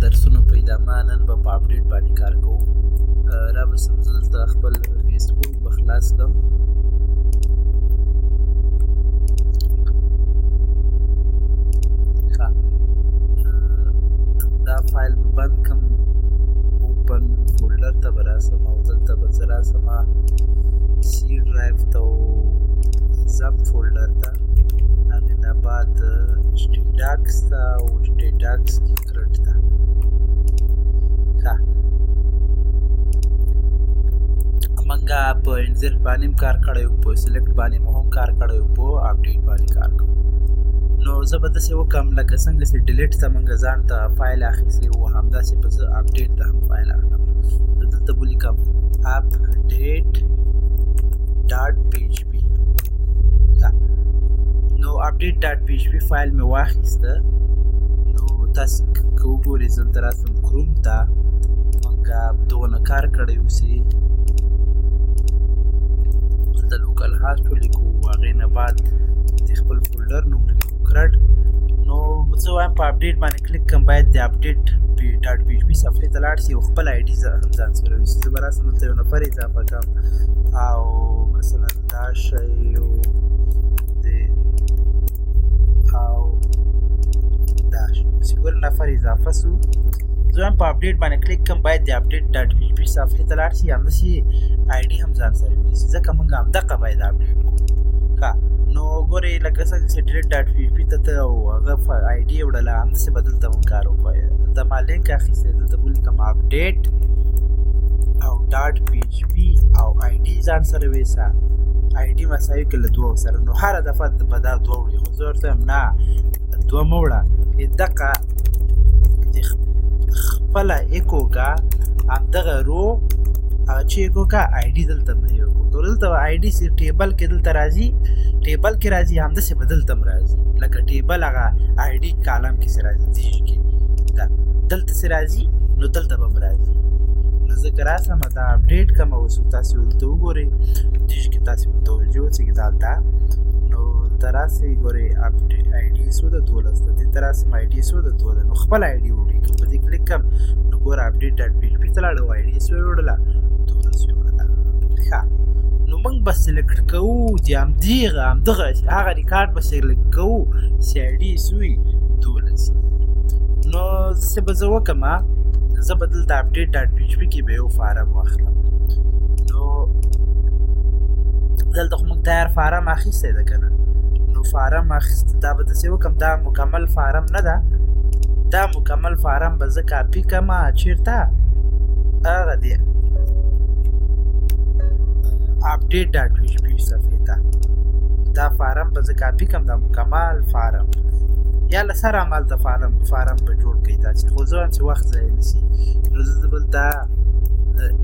درسونو په ادامه نن به په اپډیټ باندې کار کوو. را به زه دلته خپل فیسبوک به خلاص کړم. دا فایل به بند کړم، اوپن فولډر ته به راسم او دلته به زه راسم سی ډرایو ته او زب فولډر ته، هغې نه بعد ډاکس ته او ډاکس سیکرټ ته. ښه، موږ په انزرټ باندې هم کار کړی وو، په سلیکټ باندې مو هم کار کړی وو، په اپډیټ باندې کار کوو. نو زه به داسې وکړم لکه څنګه چې ډیلیټ ته موږ ځان ته فایل اخیستی وو، همداسې به زه اپډیټ ته هم فایل اخلم. زه دلته به ولیکم اپډیټ ډاټ پی ایچ پي. نو اپډیټ ډاټ پی ایچ پي فایل مې واخیسته. نو تاسې که وګورئ زه دلته راسم کروم ته، موږ دغونه کار کړی اوسي. دلته لوکل هاست ولیکو، هغې نه بعد د خپل فولډر نوم ولیکو کرډ. نو زه وایم په اپډیټ باندې کلیک کړم، باید د اپډیټ ډاټ پی ایچ پي صفحې ته لاړ شي او خپل آی ډي هم ځان سره یوسي. زه به راسم دلته یو نفر اضافه کړم او مثلا دا شی او دا شي ګور نفر اضافه سو. زه وایم په اپډیټ باندې کلیک کړم، باید د اپډیټ ډاټ پی ایچ پي صفحې ته لاړ شي، همداسې آی ډي هم ځان سره یوسي، ځکه موږ همدغه باید اپډیټ کړو. ښه، نو ګورئ لکه څنګه چې ډیلیټ ډاټ پی ایچ پي ته ته او هغه آی ډي یې وړله، همداسې به دلته هم کار وکړئ. دلته ما لینک اخیستی، دلته به ولیکم اپډیټ او ډاټ پی ایچ پي او آی ډي ځان سره ویسه، آی ډي مساوي کړه له دوو سره. نو هره دفعه به دا دوه وړي، خو زه ورته وایم نه دوه مه وړه، دقه خپله ایکو که همدغه رو هغه چې ایکو که آی ډي دلته مه ایکو که. دلته به آی ډي ټیبل کې دلته راځي، ټیبل کې راځي، همداسې به دلته هم راځي، لکه ټیبل هغه آی ډي کالم کې چې راځي دیش کې دلته چې راځي، نو دلته به هم راځي. نو زه که راسم دا اپډیټ کړم او تاسې ورته وګورئ، دیش کې تاسې متوجه اوسئ چې دا ده. نو دلته راسئ ګورئ آی ډي څو ده 12 ده، دلته راسم آی ډي څو ده 2 ده. نو خپل آی ډي وړي، که په دې کلیک کړم نو ګوره اپډیټ ډاټ پی ایچ پي ته لاړه او آی ډي یې څو یې وړله 12 یې وړله. ښه، نو موږ به سلیکټ کوو د همدغه هغه ریکارډ به سلیکټ کوو چې آی ډي یې څو وي 12. نو داسې به زه وکړم، زه به دلته اپډیټ ډاټ پی ایچ پي کې به یو فارم واخلم. نو دلته خو موږ تیار فارم اخیستی ده که نه، نو فارم اخیسته دا به داسې وکړم، دا مکمل فارم نه ده، دا مکمل فارم به زه کاپي کړم چېرته هغه دی اپډیټ ډاټ پی ایچ پي صفحې ته. دا فارم به زه کاپي کړم، دا مکمل فارم یا له سره همالته فارم به جوړ کړئ تاسې، خو زه وایم چې وخت ضایع نه شي. نو زه دلته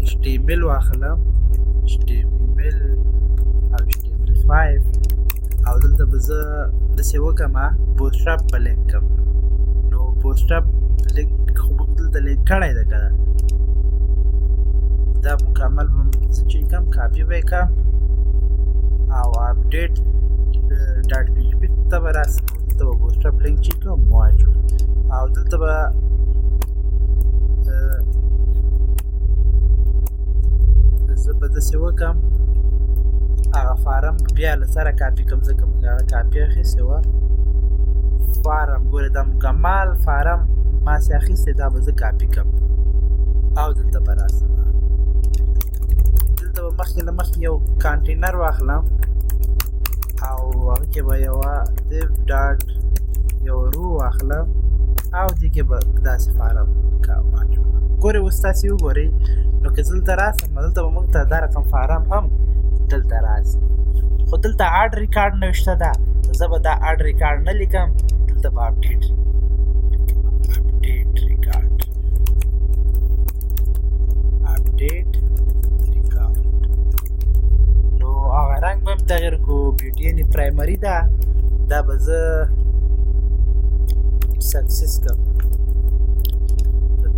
ایچ ټي ایم ایل واخلم، ایچ ټي ایم ایل او ایچ ټي ایم ایل 5 او دلته به زه داسې وکړم بوتسټراپ به لینک کړم. نو بوتسټراپ لینک خو موږ دلته لینک کړی ده که نه، دا مکمل به زه چې کړم کاپي به یې کړم او اپډیټ ډاټ پی ایچ پي ته به راسم، دلته به بوتسټراپ لینک چې کړم واچو او دلته به زه به داسې وکړم هغه فارم بیا له سره کاپي کړم، ځکه موږ هغه کاپي اخیستې وه فارم. ګورې دا مکمل فارم ما چې اخیستی دا به زه کاپي کړم او دلته به راسم. دلته به مخکې له مخکې یو کانټینر واخلم او هغه کې به یوه دیو ډاټ یو رو واخلم او دې کې به داسې فارم واچوم. ګورې اوس تاسې وګورئ، نو که زه دلته راسم دلته به موږ ته دا رقم فارم هم دلته راځي، خو دلته اډ ریکارډ نوشته ده، زه به دا اډ ریکارډ نه لیکم، دلته به اپډیټ ریکارډ نو هغه رنګ به هم تغییر کړو، بیوټیانې پرایمري ده، دا به زه سکسس کړم.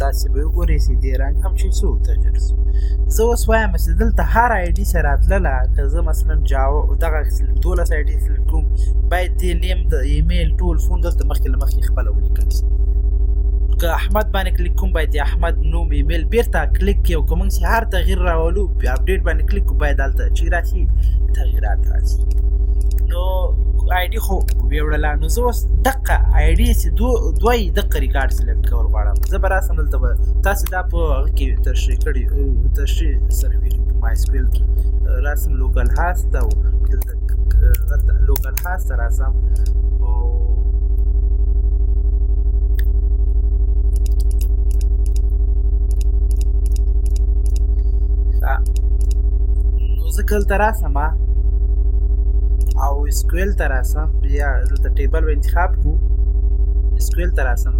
تاسې به وګورئ چې دې رنګ هم چې څو تغییر شو. زه اوس وایم چې دلته هر آی ډي سره راتلله، که زه مثلا جاوا دغه 12 آی ډي سلیکټ کوم، باید دې نیم د ایمیل ټول فون دلته مخکې له مخکې خپله ولیکل شي. که احمد باندې کلیک کوم باید احمد نوم ایمیل بیرته کلیک کړو که موږ چې هر تغییر راولو په اپډیټ باندې کلیک کوو باید هلته چې راشي تغییرات راشي. نو آی ډي خو ویوړله نو زه اوس دقه آی ډي چې دوی دقه ریکارډ سلیکټ کول غواړم. زه به راسم دلته به تاسې دا په هغه کې تشریح کړي تشریح سره ویلي په مای سکویل کې راسم لوکل هاست او دلته لوکل هاست راسم نو زه کلته راسم او اسکویل ته راسم یا دلته ټیبل به انتخاب کړو اسکویل ته راسم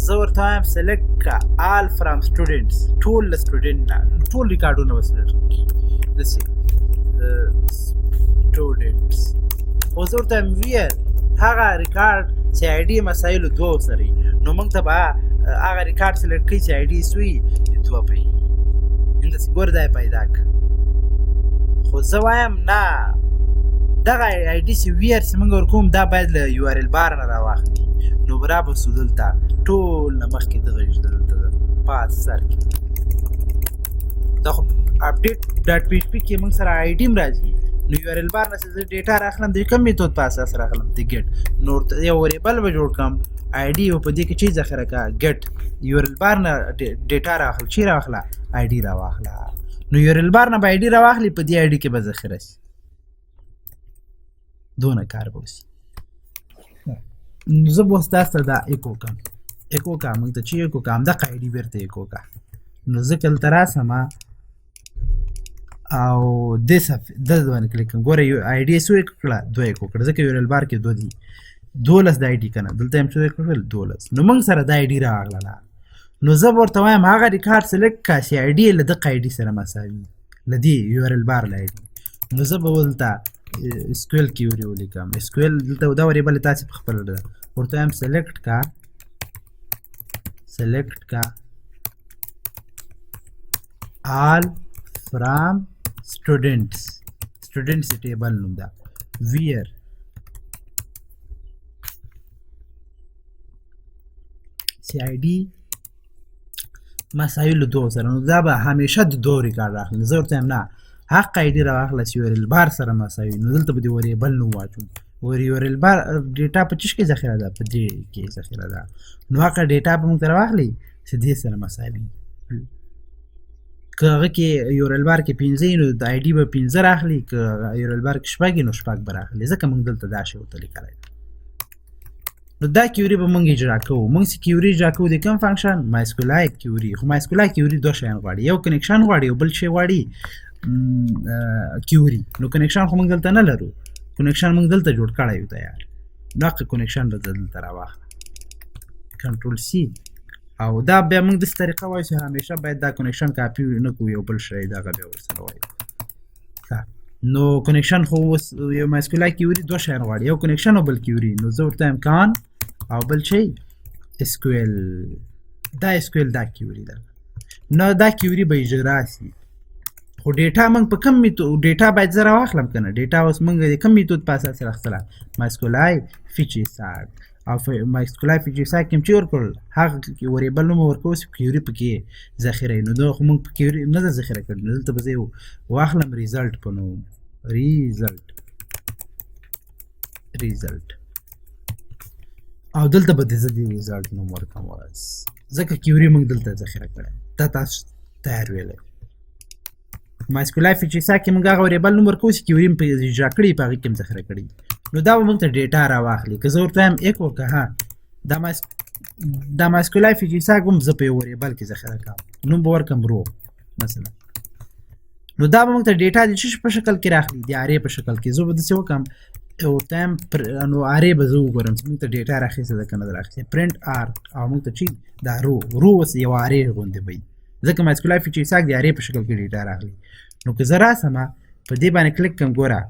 زه ورته وایم سلیکټ که آل فرام سټوډنټس ټول له سټوډنټ نه ټول ریکارډونه به سلیکټ کړي داسې سټوډنټس خو زه ورته وایم ویر هغه ریکارډ چې آی ډي مسایلو دوو سره وي نو موږ ته به هغه ریکارډ سلیکټ کړي چې آی ډي یې څه وي دوه به وي همداسې ګوره دا یې پیدا کړه. خو زه وایم نه دغه آی ډي چې ویر چې موږ ورکوم دا باید له یو آر ال بار نه راواخلي نو به رابسو دلته ټول نه مخکې دغه دلته پاس سر کې دا خو اپډیټ ډاټ پی ایچ پي کې موږ سره آی ډي هم راځي نو یو آر ال بار نه چې زه ډیټا راخلم د کوم میتود په اساس راخلم د ګیټ نو یو وریبل به جوړ کړم آی ډي او په دې کې چې ذخیره کا ګیټ یو آر ال بار نه ډیټا راخل چې راخله آی ډي راواخله نو یو آر ال بار نه به آی ډي راواخلي په دې آی ډي کې به ذخیره شي دونه کار به وشي. نو زه به اوس تاسو ته دا ایکو کړم ایکو کا موږ ته چې ایکو کا همدغه آی ډي بیرته ایکو کا نو زه کلته راسم او دې صفحې دلته باندې کلیک کوم ګوره یو آی ډي یې څو ایکو کړه دوه ایکو کړه ځکه یو آر ال بار کې دوه دي 12 د آی ډي که نه دلته یم څو ایکو کړل 12 نو موږ سره د آی ډي راغله نو زه به ورته وایم هغه ریکارډ سلیکټ کړه چې آی ډي یې له دغه آی ډي سره مساوي له دې یو آر ال بار له آی ډي نو زه به دلته اسکویل کیوري ولیکم اسکویل دلته دا وریبل تاسې په خپله ده ورته وایم سلیکټ کا آل فرام سټوډنټس ټیبل نوم ده ویر سی آی ډي مسایلو دوه سره نو دا به همیشه د دوه ریکارډ راخلي زه ورته وایم نه حق آی ډي راواخله چې یو آر ال بار سره مساوي نو دلته به د وریبل نوم واچوم یو آر ال بار ډیټا په چیش کې ذخیره ده په دې کې ذخیره ده نو هغه ډیټا به موږ ته راواخلي چې دې سره مساوي که هغه کې یو آر ال بار کې 15 نو د آی ډي به 15 راخلي که یو آر ال بار کې شپږ نو شپږ به راخلي ځکه موږ دلته دا شی ورته لیکلی نو دا کیوري به موږ اجرا کوو موږ چې کیوري اجرا کوو د کوم فنکشن مایسکولای کیوري خو مایسکولای کیوري دوه شیان غواړي یو کنیکشن غواړي او بل شی غواړي کیوري نو کنیکشن خو موږ دلته نه لرو کنیکشن موږ دلته جوړ کړی یو تیار دغه کنیکشن به دلته راواخله کنټرول سی او دا بیا موږ داسې طریقه وایو چې همیشه باید دا کنیکشن کاپي نه کړو یو بل شی دغه بیا ورسره وایو نو کنیکشن خو اوس یو مایسکولای کیوري دوه شیان غواړي یو کنیکشن او بل کیوري نو زه ورته وایم کان او بل شی اسکویل دا اسکویل دا کیوري ده نو دا کیوري به اجرا شي خو ډیټا موږ په کوم میتود ډیټا باید زه راواخلم که نه ډیټا اوس موږ د کوم میتود په اساس راخیستله مایسکولای فیچیساک او مایسکولای فیچیساک کې هم چې ورکړل هغه وریبل نوم ورکوو چې کیوري پکې ذخیره وي نو دا خو موږ په کیوري نه ده ذخیره کړي نو دلته به زه واخلم ریزلټ په نوم ریزلټ او دلته به زه د ریزلټ نوم ورکوم ځکه کیوري موږ دلته ذخیره کړی دا تاسو تیار ویلی مایسکولای فیچیساک کې موږ هغه وریبل نوم ورکوو چې کیوري م په اجرا کړي په هغې کې هم ذخیره کړي نو دا به موږ ته ډیټا راواخلي که زه ورته وایم ایکو که ها دا مایسکولای فیچیساک هم زه په یو وریبل کې ذخیره کوم نوم به ورکړم رو مثلا نو دا به موږ ته ډیټا د څه په شکل کې راخلي د ارې په شکل کې زه به داسې وکړم ورته وایم نو ارې به زه وګورم چې موږ ته ډیټا راخیسته ده که نه ده راخیسته پرنټ آر او موږ ته چې دا رو اوس یو ارې غوندې به وي ځکه مایسکولای فیچیساک د ارې په شکل کې ډیټا راغلي نو که زه راسم په دې باندې کلیک کوم ګوره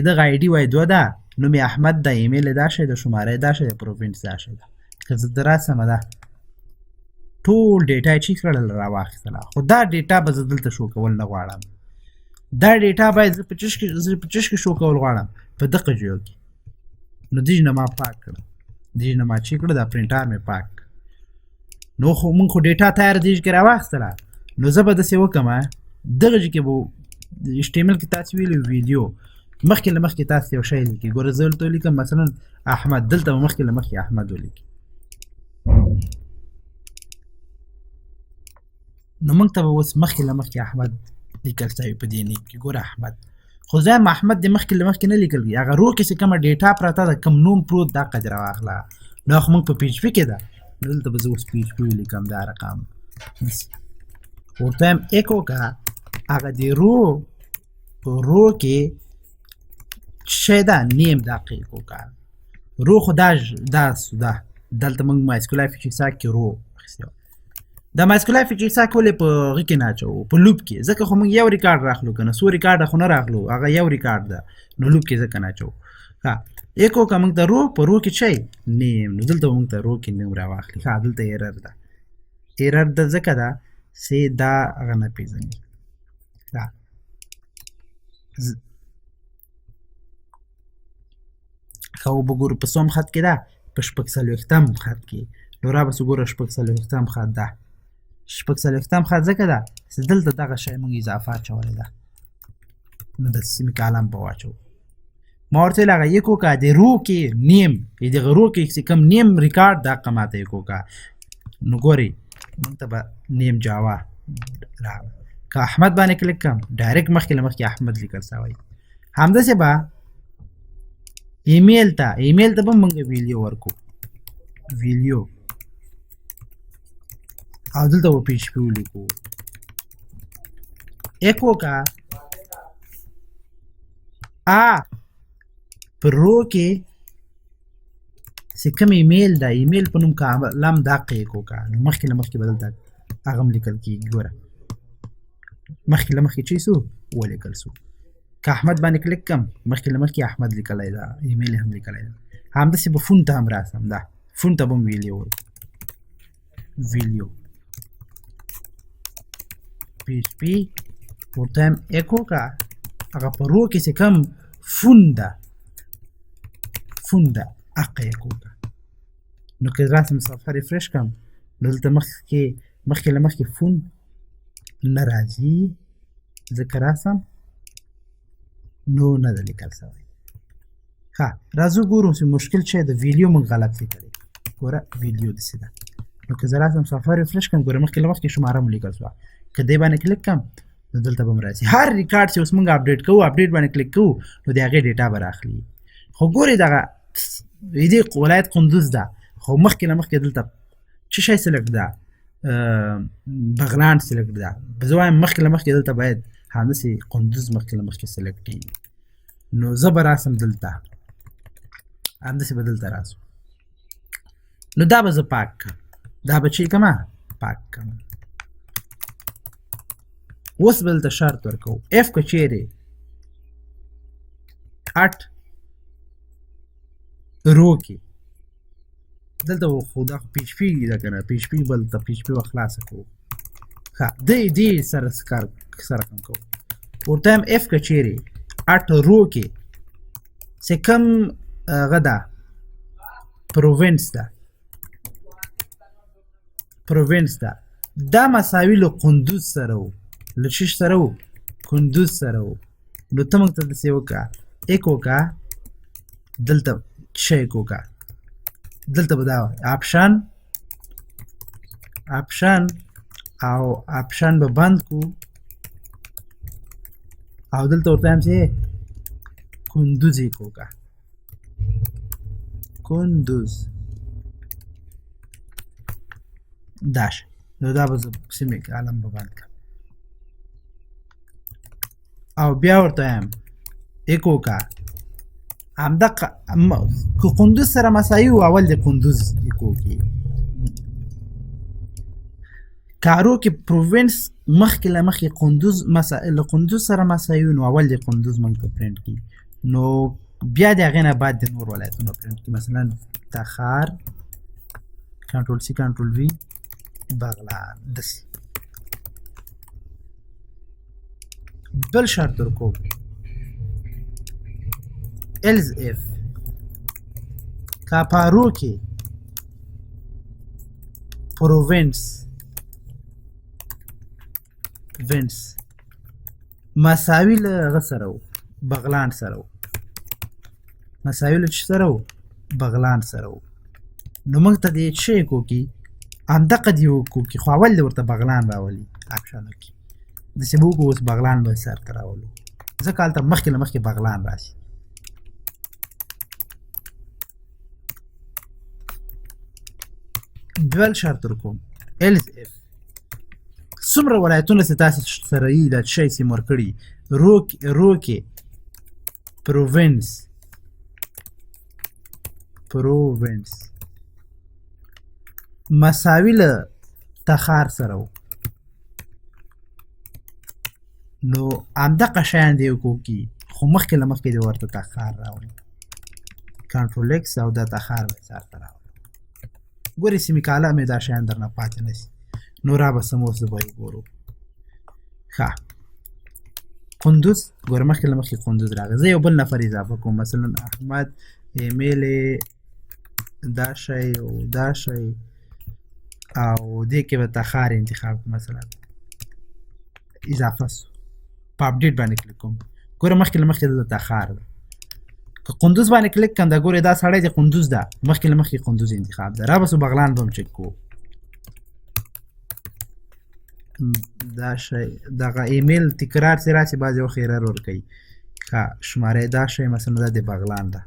دغه آی ډي وایي دوه ده نوم یې احمد ده ایمیل یې دا شی ده شماره یې دا شی ده پروفینس دا شی ده که زه راسم ده ټول ډیټا یې چې کړل راواخیستله خو دا ډیټا به زه دلته شو کول نه غواړم دا ډیټا باید زه په چش کې شو کول غواړم په دغه ځایو کې نو دې نه ما پاک کړه دې نه ما چې کړه دا پرنټر مې پاک نو خو مونږ خو ډیټا تیار دي چې راواخستله نو زه به داسې وکړم دغه ځای کې به HTML کې تاسو ویلي ویډیو مخکې له مخکې تاسو یو شی لیکي ګوره زه دلته ولیکم مثلا احمد دلته به مخکې له مخکې احمد ولیکي نو موږ ته به اوس مخکې له مخکې احمد لیکل شوي په دې نیک کې ګوره احمد خو زه احمد د مخکې له مخکې نه لیکل کېږي هغه رو کې چې کومه ډیټا پرته ده کوم نوم پروت دا قدر واخله نو خو موږ په PHP کې ده نو دلته به زه اوس PHP ولیکم دا رقم ورته یم ایکو کا هغه د رو په رو کې شی ده نیم دا ایکو کا رو خو دا دلته موږ مایسکولای فیچر ساک کې رو اخیستی دا مایسکولای فیچر ساک ولې په هغه کې نه اچوو په لوپ کې ځکه خو موږ یو ریکارډ راخلو که نه څو ریکارډه خو نه راخلو هغه یو ریکارډ ده نو لوپ کې ځکه نه اچوو ښه ایکو که موږ ته رو په رو کې شی نیم نو دلته موږ ته رو کې نیم راواخلي ښه دلته ایرر ده ایرر ده ځکه ده چې دا هغه نه پېژني ښه ښه وبګورو په څوم خط کې ده په ۴۶ خط کې نو رابسو ګوره ۴۶ خط ده ۴۶ خط ځکه ده چې دلته دغه شی موږ اضافه اچولی ده نو د سیمې کالم به واچوو ما ورته ویل هغه یک وکړه د رو کې نیم دغه رو کې چې کوم نیم ریکارډ دا ماته یک وکړه نو ګورئ موږ ته به نیم جاوا راغله که احمد باندې کلیک کړم ډایرکټ مخکې له مخکې احمد لیکل شوی همداسې به ایمیل ته به موږ ویلیو ورکو ویلیو او دلته به PHP ولیکو ایکو کا پر رو کې چې کوم ایمیل ده ایمیل په نوم کالم دا ایکو کا نو مخکې له مخکې به دلته هغه هم لیکل کېږي ګوره مخکې له مخکې چې سو ولیکل سو که احمد باندې کلیک کړم مخکې له مخکې احمد لیکلی ده ایمیل هم لیکلی ده همداسې به فون ته هم راسم ده فون ته به هم ویلیو PHP ورته یم ایکو کا هغه په رو کې چې کوم فون ده هغه ایکو کا نو که راسم صفحه ریفرش کړم نو دلته مخکې له مخکې فون نه راځي ځکه راسم نو نه ده لیکل شوی ښه راځو ګورو چې مشکل څه ده ویډیو موږ غلط لیکلی ګوره ویډیو داسې ده نو که زه راسم صفحه ریفرش کړم ګوره مخکې له مخکې شماره مو لیکل شوه که دې باندې کلیک کړم نو دلته به م راځي هر ریکارډ چې اوس موږ اپډیټ کوو اپډیټ باندې کلیک کوو نو د هغې ډیټا به راخلي خو ګورئ دغه دې ولایت قندوز ده خو مخکې له مخکې دلته څه شی سلیکټ ده بغلان سلیکټ ده زه وایم مخکې له مخکې دلته باید همداسې قندوز مخکې له مخکې سلیکټ وي نو زه به راسم دلته همداسې به دلته راسم نو دا به زه پاک کړم دا به چې کړم پاک کړم اوس به دلته شرط ورکوو اف که چیرې 8 رو کې دلته خو دا PHP ده که نه PHP به دلته PHP به خلاصه کوو ښه دې سره کوم کوو ورته یم اف که چیرې 8 رو کې چې کوم هغه ده پروینس ده دا مساوي له قندوز سره و له چیش سره و قندوز سره و نو ته موږ ته داسې وکړه ایک وکړه دلته څه ایک وکړه دلته به دا وایي آپشن او آپشن به بند کو او دلته ورته وایم چې قندوز ایک وکړه قندوز داش نو دا به زه سیمې کالم به بند کړم او بیا ورته وایم ایک وکړه همدغه که قندوز سره مساوي و اول د قندوز ایک وکړي کارو کې پروینس مخکې له مخکې له قندوز سره مساوي نو اول د قندوز موږ ته پرنټ کړي نو بیا د هغې نه بعد د نور ولایتونو پرنټ کړي مثلا تخار کنټرول C کنټرول V بغلان داسې بل شرط ورکوو else if که په رو کې پرووینس مساوي له هغه سره و بغلان سره و مساوي له چې سره و بغلان سره و نو موږ ته دې څه کوکي همدغه دې وکوکي خو اول دې ورته بغلان راولي آپشنو کې داسې به وکړو اوس بغلان به سرته راولو ځکه هلته مخکې له مخکې بغلان راشي دویل شرط ورکوم else if څومره ولایتونه چې تاسې سره یي دا شی سیم ورکړي رو کې پرووینس مساوي له تخار سره و نو همدغه شیان دې وکړي خو مخکې له مخکې دې ورته تخار راوړي کنټرول ایکس او دا تخار به سرته راوړي ګورې سیمې کاله مې دا شیان درنه پاتې نه شي نو را به سم اوس زه به یې ګورو ښه قندوز ګوره مخکې له مخکې قندوز راغی زه یو بل نفر اضافه کوم مثلا احمد ایمیل دا شی او دا شی او دې کې به تخار انتخاب کوم مثلا اضافه سو په اپډیټ باندې کلیک کوم ګوره مخکې له مخکې دلته تخار ده که قندوز باندې کلیک کړم دا ګورې دا سړی د قندوز ده مخکې له مخکې قندوز انتخاب ده را به سو بغلان به هم چک کوو دا شی دغه ایمیل تکرار چې راشي بعضې وخت ایرر ورکوي ښه شماره دا شی مثلا دا د بغلان ده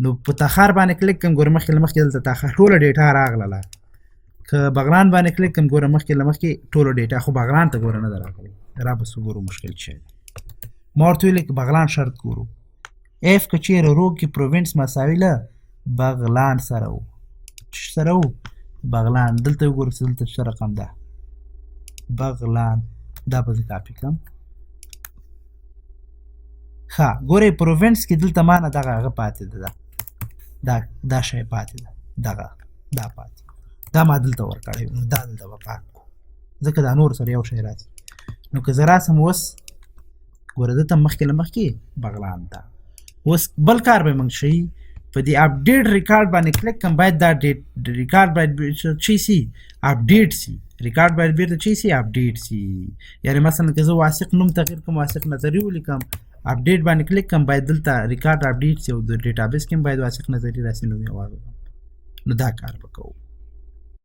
نو په تخار باندې کلیک کړم ګوره مخکې له مخکې دلته تخار ټوله ډیټا راغله که بغلان باندې کلیک کړم ګوره مخکې له مخکې ټوله ډیټا خو بغلان ته ګوره نه ده راغلی را به سو ګورو مشکل شی ما ورته ویلې که بغلان شرط ګورو اف که چیرې رو کې پرووینس مساوي له بغلان سره و چې سره و بغلان دلته وګورو چې دلته څه رقم ده بغلان دا به زه کاپي کړم ښه ګورئ پرووینس کې دلته ما نه دغه هغه پاتې ده دا شی پاتې ده دغه دا پاتې دا ما دلته ورکړی نو دا دلته به پاک کړو ځکه دا نور سره یو شی راځي نو که زه راسم اوس ګوره دلته مخکې له مخکې بغلان ته اوس بل کار به موږ شي په دې اپډیټ ریکارډ باندې کلیک کوم باید دا ریکارډ باید چی سي اپډیټ سي ریکارډ باید بیرته چی سي اپډیټ سي یعنی مثلا که زه واسق نوم تغیر کوم واسق نظري ولیکم اپډیټ باندې کلیک کوم باید دلته ریکارډ اپډیټ سي او د ډیټابیس کې باید واسق نظري راسي نو مې واغوم نو دا کار به کوو